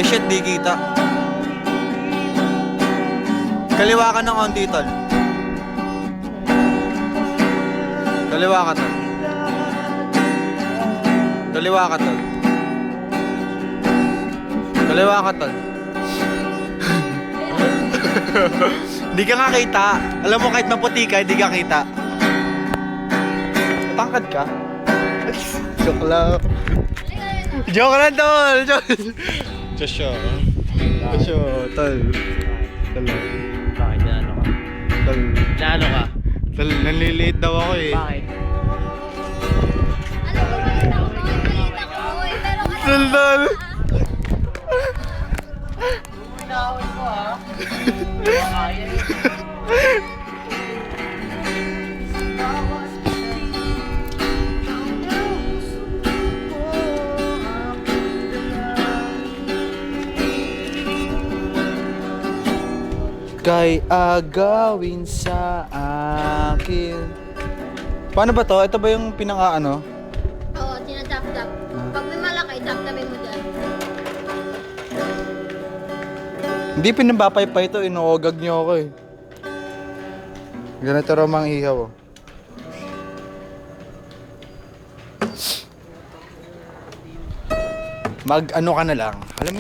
Ay shit, di kita. Kaliwa ka ng konti, tol. Kaliwa ka, tol. Kaliwa ka, tol. Kaliwa ka, tol. Di ka nga kita. Alam mo, kahit maputi ka, di ka kita. Matangkad ka? Joke lang. Joke lang, tol. Just show. Just show, tol. Tol. Bakit naano ka? Tol. Naano ka? Tol, nanliliit daw ako eh. Bakit? Alam ko, maliit ako. Maliit ako. Pero kasi... Tol, tol. Pinawin ko ha? Kaya Kay agawin sa akin. Paano ba to? Ito ba yung pinaka-ano? Oo, tinatap-tap. Pag may malaki, tap-tapin mo dyan. Hindi pinabapay-pay ito. Inuogag niyo ako eh. Ganito raw mang ihaw oh. Mag-ano ka na lang. Alam mo